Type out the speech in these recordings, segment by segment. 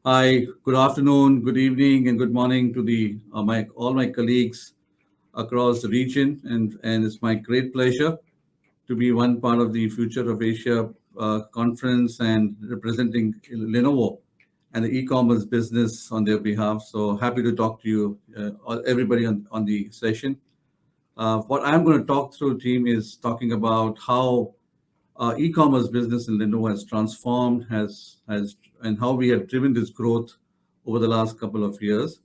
Hi, good afternoon, good evening, and good morning to the my all my colleagues across the region, and it's my great pleasure to be one part of the Future of Asia conference and representing Lenovo and the e-commerce business on their behalf. So happy to talk to you, everybody on the session. What I'm going to talk through, team, is talking about how e-commerce business in Lenovo has transformed, and how we have driven this growth over the last couple of years.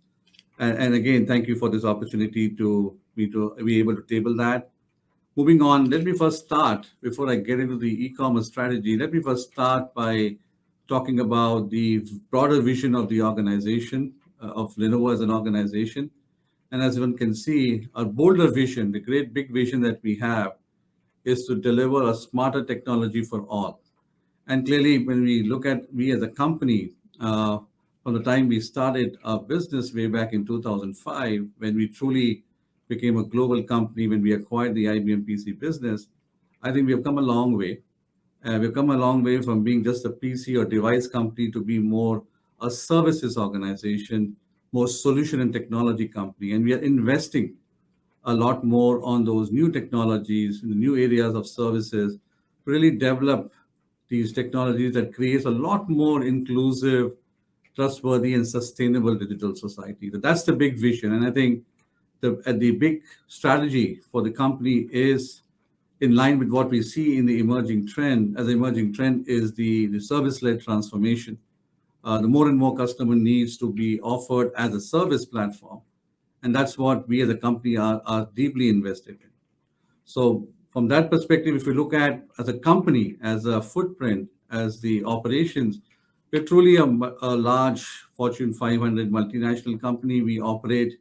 And again, thank you for this opportunity to be able to table that. Moving on, let me first start before I get into the e-commerce strategy. Let me first start by talking about the broader vision of the organization, of Lenovo as an organization. And as one can see, our bolder vision, the great big vision that we have, is to deliver a smarter technology for all. And clearly, when we look at we as a company, from the time we started our business way back in 2005, when we truly became a global company, when we acquired the IBM PC business, I think we have come a long way. We've come a long way from being just a PC or device company to be more a services organization, more solution and technology company. And we are investing a lot more on those new technologies, in the new areas of services, really develop these technologies that creates a lot more inclusive, trustworthy, and sustainable digital society. So that's the big vision. And I think the big strategy for the company is in line with what we see in the emerging trend. As the emerging trend is the service-led transformation. The more and more customer needs to be offered as a service platform. And that's what we as a company are deeply invested in. So from that perspective, if you look at as a company, as a footprint, as the operations, we're truly a large Fortune 500 multinational company. We operate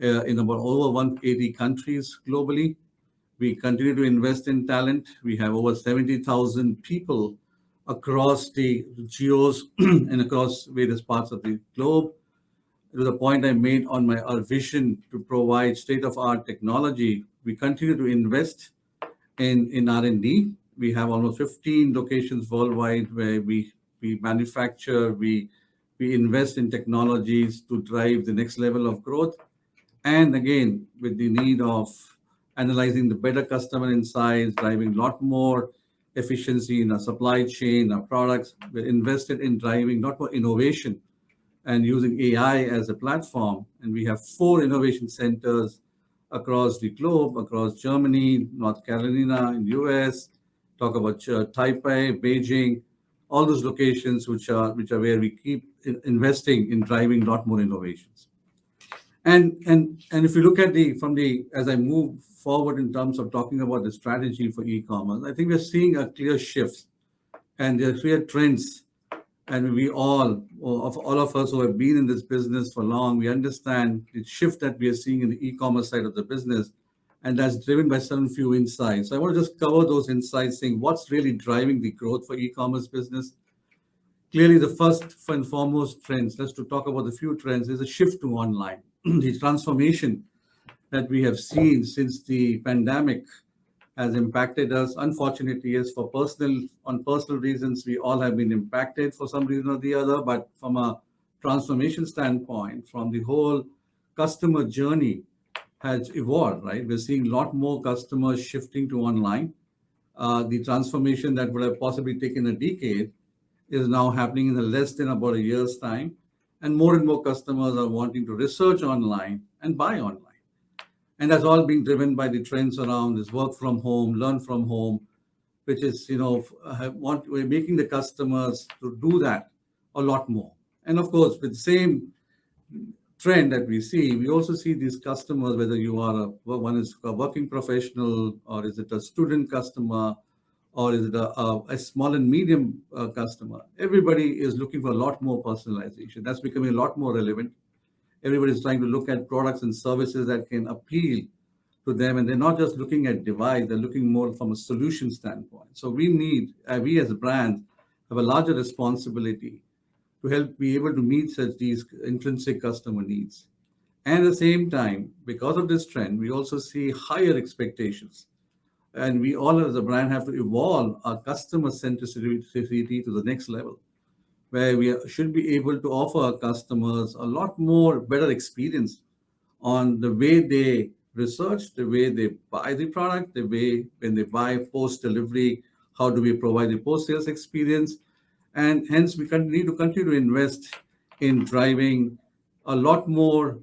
in about over 180 countries globally. We continue to invest in talent. We have over 70,000 people across the geos and across various parts of the globe. To the point I made on our vision to provide state-of-art technology, we continue to invest in R&D. We have almost 15 locations worldwide where we manufacture, we invest in technologies to drive the next level of growth. And again, with the need of analyzing the better customer insights, driving a lot more efficiency in our supply chain, our products, we're invested in driving not more innovation and using AI as a platform. And we have 4 innovation centers across the globe, across Germany, North Carolina, in the US, talk about Taipei, Beijing, all those locations which are where we keep investing in driving a lot more innovations. And if you look at as I move forward in terms of talking about the strategy for e-commerce, I think we're seeing a clear shift and there are clear trends. And all of us who have been in this business for long, we understand the shift that we are seeing in the e-commerce side of the business, and that's driven by certain few insights. So I want to just cover those insights, saying what's really driving the growth for e-commerce business. Clearly, the first and foremost trends, let's to talk about the few trends, is a shift to online. The transformation that we have seen since the pandemic has impacted us. Unfortunately, yes, on personal reasons, we all have been impacted for some reason or the other. But from a transformation standpoint, from the whole customer journey has evolved, right? We're seeing a lot more customers shifting to online. The transformation that would have possibly taken a decade is now happening in less than about a year's time. And more customers are wanting to research online and buy online. And that's all being driven by the trends around this work from home, learn from home, which is, we're making the customers to do that a lot more. And of course, with the same trend that we see, we also see these customers, whether you are one is a working professional, or is it a student customer, or is it a small and medium customer? Everybody is looking for a lot more personalization. That's becoming a lot more relevant. Everybody's trying to look at products and services that can appeal to them, and they're not just looking at device, they're looking more from a solution standpoint. So we as a brand, have a larger responsibility to help be able to meet such these intrinsic customer needs. And at the same time, because of this trend, we also see higher expectations. And we all as a brand have to evolve our customer centricity to the next level. where we should be able to offer our customers a lot more better experience on the way they research, the way they buy the product, the way when they buy post delivery, how do we provide the post sales experience. And hence, we need to continue to invest in driving a lot more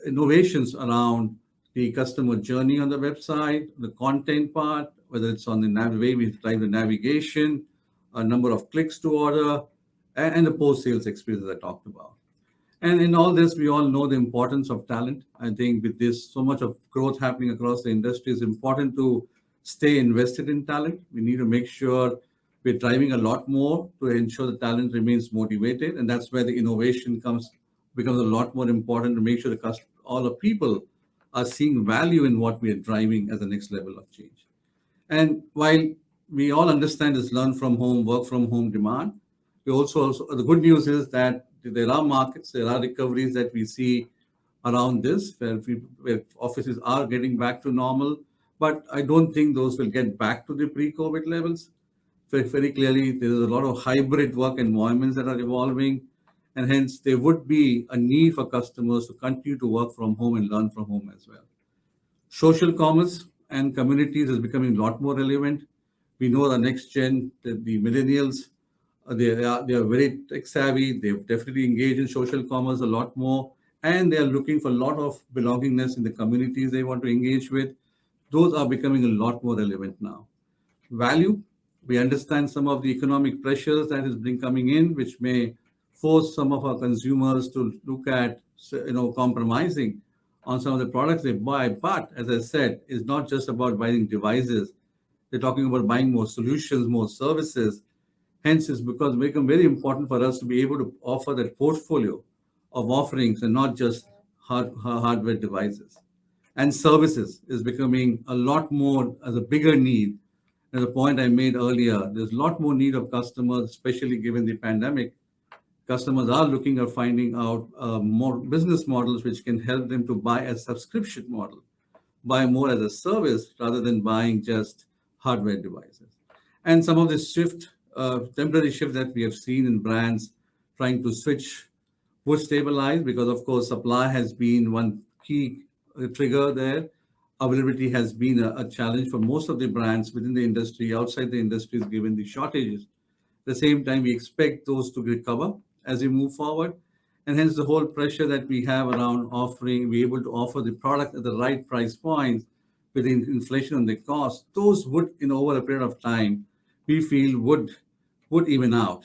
innovations around the customer journey on the website, the content part, whether it's on the way we drive the navigation, a number of clicks to order, and the post sales experience that I talked about. And in all this, we all know the importance of talent. I think with this, so much of growth happening across the industry, it's important to stay invested in talent. We need to make sure we're driving a lot more to ensure the talent remains motivated. And that's where the innovation becomes a lot more important to make sure all the people are seeing value in what we are driving as the next level of change. And while we all understand this learn from home, work from home demand, we also the good news is that there are markets, there are recoveries that we see around this, where offices are getting back to normal. But I don't think those will get back to the pre-COVID levels. Very clearly, there is a lot of hybrid work environments that are evolving, and hence there would be a need for customers to continue to work from home and learn from home as well. Social commerce and communities is becoming a lot more relevant. We know the next gen, the millennials, they are very tech savvy. They've definitely engaged in social commerce a lot more, and they are looking for a lot of belongingness in the communities they want to engage with. Those are becoming a lot more relevant now. Value, we understand some of the economic pressures that has been coming in, which may force some of our consumers to look at, compromising on some of the products they buy. But as I said, it's not just about buying devices. They're talking about buying more solutions, more services. Hence, it's because it become very important for us to be able to offer that portfolio of offerings and not just hardware devices. And services is becoming a lot more as a bigger need. And the point I made earlier, there's a lot more need of customers, especially given the pandemic. Customers are looking at finding out more business models which can help them to buy a subscription model, buy more as a service rather than buying just hardware devices. And some of this temporary shift that we have seen in brands trying to switch would stabilize because, of course, supply has been one key trigger there. Availability has been a challenge for most of the brands within the industry, outside the industries, given the shortages. At the same time, we expect those to recover as we move forward. And hence the whole pressure that we have around be able to offer the product at the right price points with inflation on the cost, those would, over a period of time, we feel would even out.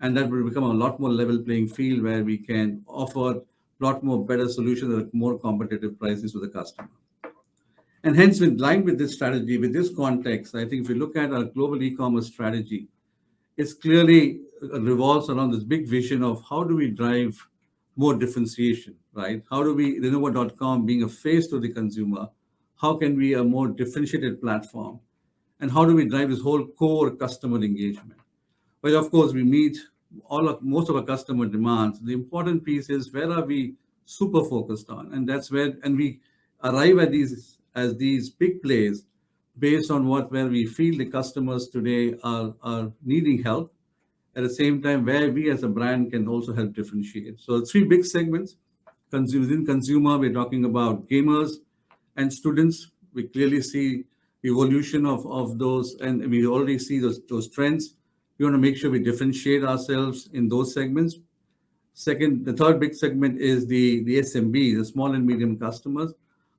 And that will become a lot more level playing field where we can offer a lot more better solutions at more competitive prices to the customer. And hence, in line with this strategy, with this context, I think if we look at our global e-commerce strategy, it's clearly revolves around this big vision of how do we drive more differentiation, right? How do we, Lenovo.com being a face to the consumer, how can we a more differentiated platform? And how do we drive this whole core customer engagement? Well, of course, we meet most of our customer demands. The important piece is where are we super focused on? And that's where, and we arrive at these big plays based on where we feel the customers today are needing help. At the same time, where we as a brand can also help differentiate. So three big segments. Within consumer, we're talking about gamers and students. We clearly see the evolution of those, and we already see those trends. We want to make sure we differentiate ourselves in those segments. Second, the third big segment is the SMB, the small and medium customers.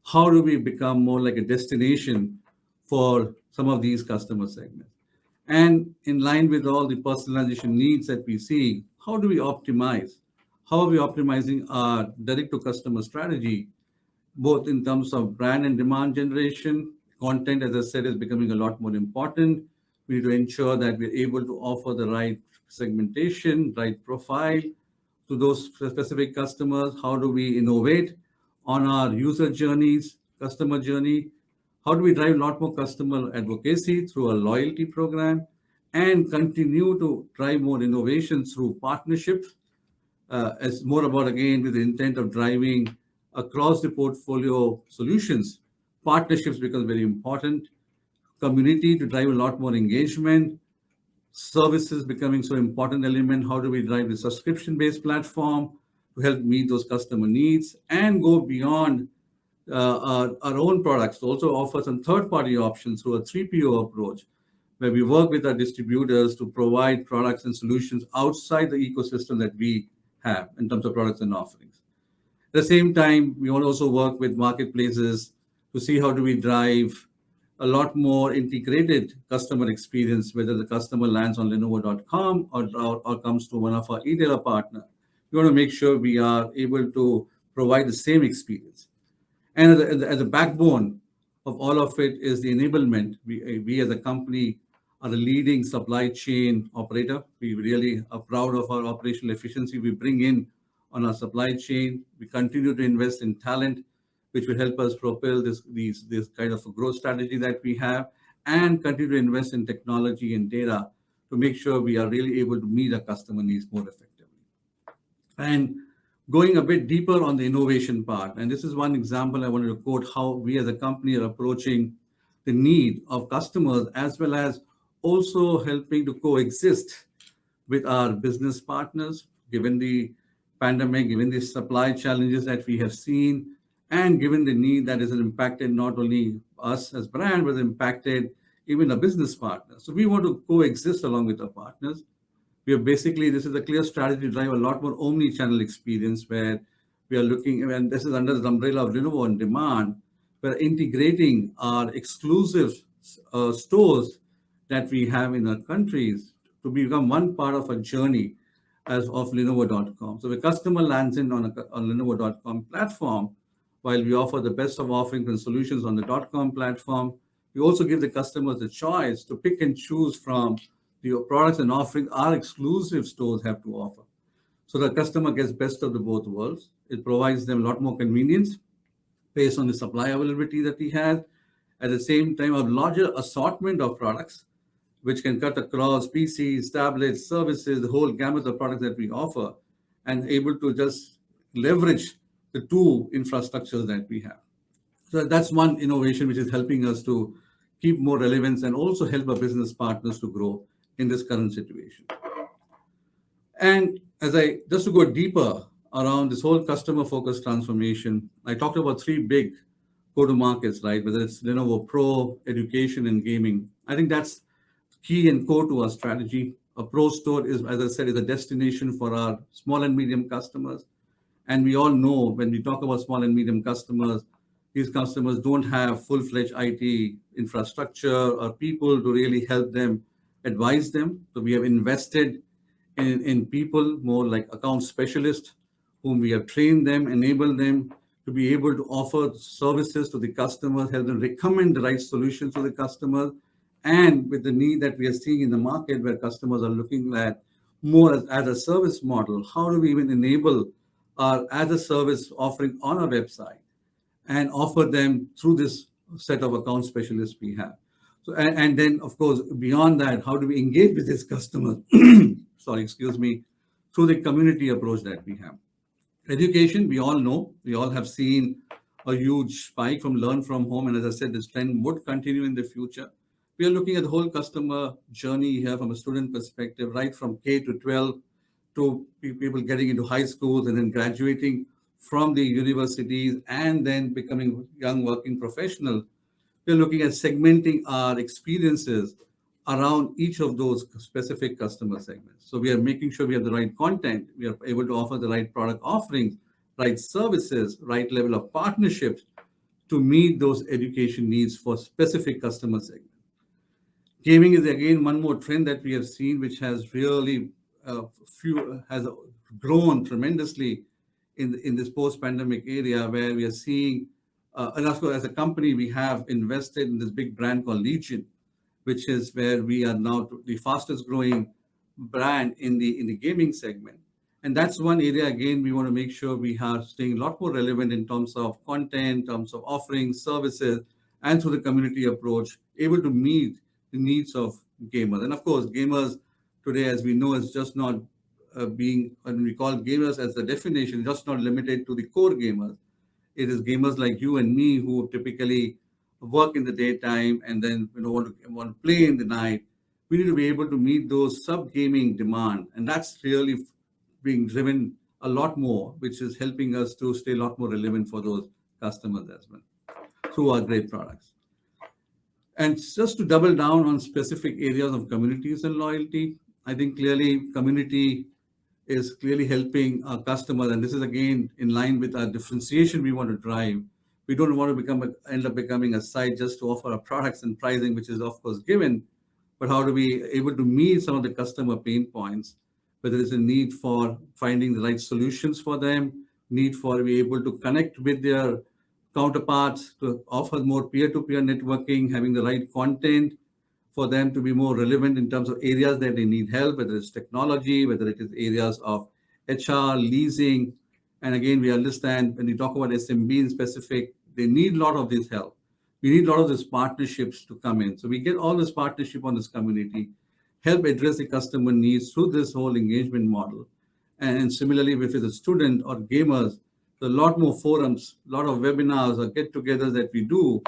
How do we become more like a destination for some of these customer segments? And in line with all the personalization needs that we see, how do we optimize? How are we optimizing our direct-to-customer strategy, both in terms of brand and demand generation? Content, as I said, is becoming a lot more important. We need to ensure that we're able to offer the right segmentation, right profile to those specific customers. How do we innovate on our user journeys, customer journey? How do we drive a lot more customer advocacy through a loyalty program and continue to drive more innovation through partnerships? It's more about, again, with the intent of driving across the portfolio solutions. Partnerships become very important. Community to drive a lot more engagement. services becoming so important element. How do we drive the subscription-based platform to help meet those customer needs and go beyond our own products to also offer some third-party options through a 3PO approach, where we work with our distributors to provide products and solutions outside the ecosystem that we have in terms of products and offerings. At the same time, we want to also work with marketplaces to see how do we drive a lot more integrated customer experience, whether the customer lands on Lenovo.com or comes to one of our e-tailer partner. We want to make sure we are able to provide the same experience. And as a backbone of all of it is the enablement. We as a company are a leading supply chain operator. We really are proud of our operational efficiency we bring in on our supply chain. We continue to invest in talent, which will help us propel this kind of a growth strategy that we have, and continue to invest in technology and data to make sure we are really able to meet our customer needs more effectively. And going a bit deeper on the innovation part, and this is one example I wanted to quote how we as a company are approaching the need of customers, as well as also helping to coexist with our business partners, given the pandemic, given the supply challenges that we have seen, and given the need that is impacted not only us as brand, but impacted even our business partners. So we want to coexist along with our partners. We are basically, this is a clear strategy to drive a lot more omni-channel experience where we are looking, and this is under the umbrella of Lenovo On Demand, we're integrating our exclusive stores that we have in our countries to become one part of a journey as of Lenovo.com. So the customer lands in on Lenovo.com platform, while we offer the best of offerings and solutions on the .com platform, we also give the customers the choice to pick and choose from the products and offerings our exclusive stores have to offer. So the customer gets best of the both worlds. It provides them a lot more convenience based on the supply availability that we have. At the same time, a larger assortment of products, which can cut across PCs, tablets, services, the whole gamut of products that we offer, and able to just leverage the two infrastructures that we have. So that's one innovation which is helping us to keep more relevance and also help our business partners to grow in this current situation. And just to go deeper around this whole customer-focused transformation, I talked about three big go-to-markets, right? Whether it's Lenovo Pro, education, and gaming. I think that's key and core to our strategy. A Pro store is, as I said, is a destination for our small and medium customers. And we all know when we talk about small and medium customers, these customers don't have full-fledged IT infrastructure or people to really help them, advise them. So we have invested in people more like account specialists, whom we have trained them, enabled them to be able to offer services to the customers, help them recommend the right solutions to the customers, and with the need that we are seeing in the market where customers are looking at more as a service model, how do we even enable our as a service offering on our website and offer them through this set of account specialists we have. So, and then of course, beyond that, how do we engage with this customer, through the community approach that we have. Education, we all know, we all have seen a huge spike from learn from home. And as I said, this trend would continue in the future. We are looking at the whole customer journey here from a student perspective, right from K to 12 to people getting into high schools and then graduating from the universities and then becoming young working professional. We're looking at segmenting our experiences around each of those specific customer segments. So we are making sure we have the right content, we are able to offer the right product offerings, right services, right level of partnerships to meet those education needs for specific customer segments. Gaming is again one more trend that we have seen, which has really has grown tremendously in this post-pandemic area, where we are seeing, and of course, as a company, we have invested in this big brand called Legion, which is where we are now the fastest growing brand in the gaming segment. And that's one area, again, we want to make sure we are staying a lot more relevant in terms of content, in terms of offerings, services, and through the community approach, able to meet the needs of gamers. And of course, gamers today, as we know, is just not being, when we call gamers as the definition, just not limited to the core gamers. It is gamers like you and me who typically work in the daytime and then want to play in the night, we need to be able to meet those sub-gaming demand. And that's really being driven a lot more, which is helping us to stay a lot more relevant for those customers as well through our great products. And just to double down on specific areas of communities and loyalty, I think clearly community is clearly helping our customers, and this is again in line with our differentiation we want to drive. We don't want to end up becoming a site just to offer our products and pricing, which is of course given, but how do we able to meet some of the customer pain points, whether it's a need for finding the right solutions for them, need for be able to connect with their counterparts, to offer more peer-to-peer networking, having the right content for them to be more relevant in terms of areas that they need help, whether it's technology, whether it is areas of HR, leasing. And again, we understand when we talk about SMB in specific, they need a lot of this help. We need a lot of these partnerships to come in. So we get all this partnership on this community, help address the customer needs through this whole engagement model. And similarly, if it's a student or gamers, there's a lot more forums, a lot of webinars or get-togethers that we do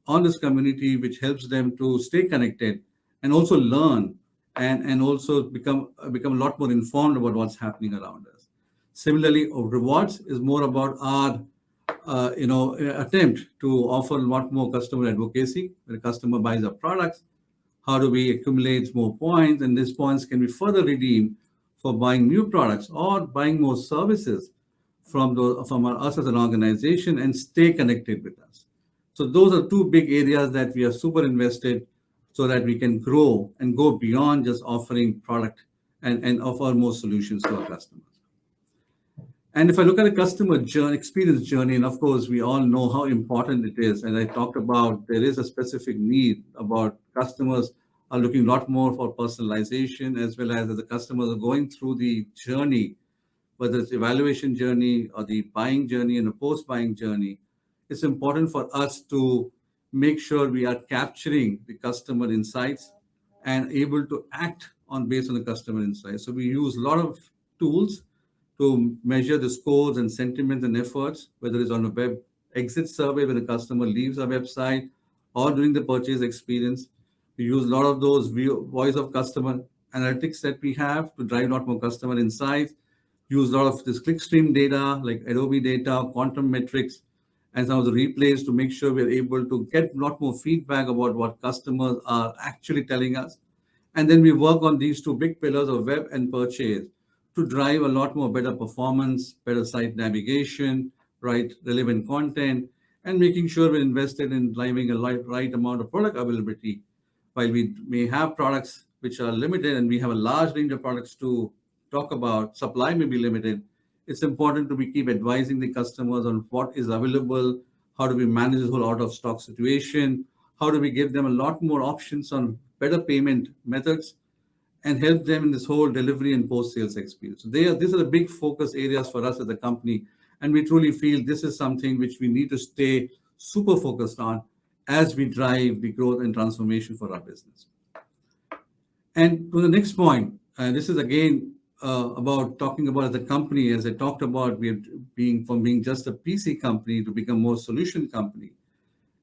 on this community, which helps them to stay connected and also learn and also become a lot more informed about what's happening around us. Similarly, rewards is more about our attempt to offer a lot more customer advocacy. When a customer buys our products, how do we accumulate more points? And these points can be further redeemed for buying new products or buying more services from us as an organization and stay connected with us. So those are two big areas that we are super invested so that we can grow and go beyond just offering product and offer more solutions to our customers. And if I look at the customer experience journey, and of course, we all know how important it is. And I talked about there is a specific need about customers are looking a lot more for personalization, as well as the customers are going through the journey, whether it's evaluation journey or the buying journey and the post-buying journey. It's important for us to make sure we are capturing the customer insights and able to act based on the customer insights. So we use a lot of tools to measure the scores and sentiments and efforts, whether it's on a web exit survey when the customer leaves our website or during the purchase experience. We use a lot of those voice of customer analytics that we have to drive a lot more customer insights, use a lot of this clickstream data like Adobe data, quantum metrics, and some of the replays to make sure we're able to get a lot more feedback about what customers are actually telling us. And then we work on these two big pillars of web and purchase to drive a lot more better performance, better site navigation, right, relevant content, and making sure we're invested in driving a right amount of product availability. While we may have products which are limited and we have a large range of products to talk about, supply may be limited. It's important to keep advising the customers on what is available, how do we manage the whole out of stock situation, how do we give them a lot more options on better payment methods, and help them in this whole delivery and post-sales experience. So these are the big focus areas for us as a company, and we truly feel this is something which we need to stay super focused on as we drive the growth and transformation for our business. And to the next point, this is again about talking about the company, as I talked about, we're being just a PC company to become more solution company.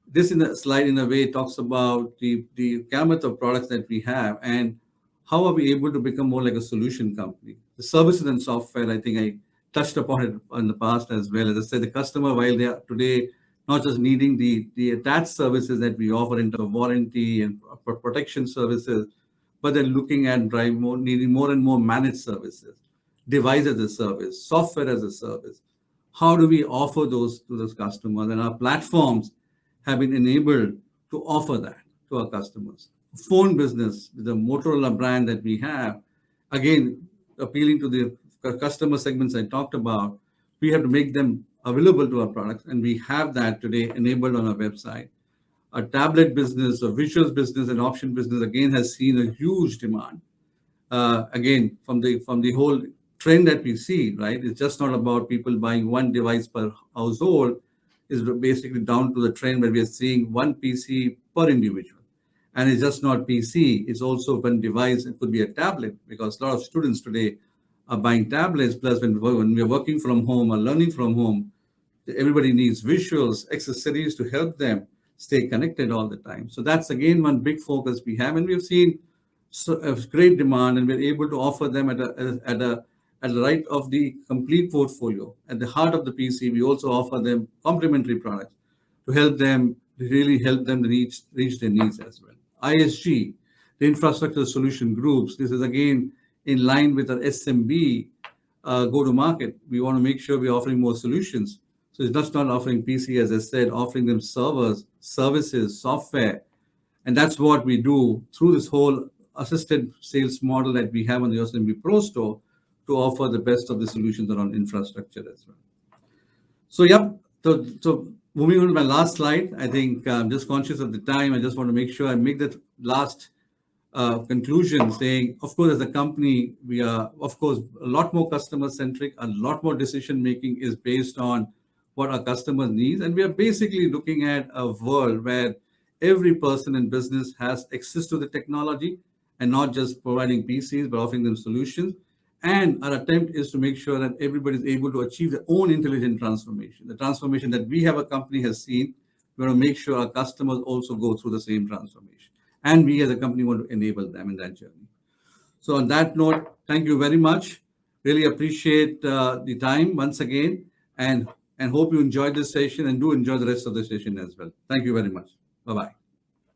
This in the slide in a way talks about the gamut of products that we have and how are we able to become more like a solution company. The services and software, I think I touched upon it in the past as well. As I said, the customer, while they are today not just needing the attached services that we offer in terms of warranty and protection services, but they're looking at needing more and more managed services, device as a service, software as a service. How do we offer those to those customers? And our platforms have been enabled to offer that to our customers. Phone business, the Motorola brand that we have, again, appealing to the customer segments I talked about, we have to make them available to our products, and we have that today enabled on our website. A tablet business, a visuals business, and option business, again, has seen a huge demand. Again, from the whole trend that we see, right? It's just not about people buying one device per household. It's basically down to the trend where we are seeing one PC per individual. And it's just not PC, it's also one device. It could be a tablet, because a lot of students today are buying tablets. Plus, when we're working from home or learning from home, everybody needs visuals, accessories to help them stay connected all the time. So that's, again, one big focus we have. And we've seen great demand, and we're able to offer them at the right of the complete portfolio. At the heart of the PC, we also offer them complementary products to help them to really help them to reach their needs as well. ISG, the infrastructure solution groups. This is again in line with our SMB go to market. We want to make sure we're offering more solutions. So it's just not offering PC, as I said, offering them servers, services, software, and that's what we do through this whole assisted sales model that we have on the SMB Pro Store to offer the best of the solutions around infrastructure as well. So, yep. So moving on to my last slide, I think I'm just conscious of the time. I just want to make sure I make that last conclusion saying, of course, as a company, we are, of course, a lot more customer centric, a lot more decision making is based on what our customers need. And we are basically looking at a world where every person in business has access to the technology and not just providing PCs, but offering them solutions. And our attempt is to make sure that everybody is able to achieve their own intelligent transformation. The transformation that we have a company has seen, we want to make sure our customers also go through the same transformation. And we as a company want to enable them in that journey. So on that note, thank you very much. Really appreciate the time once again, and hope you enjoyed this session and do enjoy the rest of the session as well. Thank you very much. Bye-bye.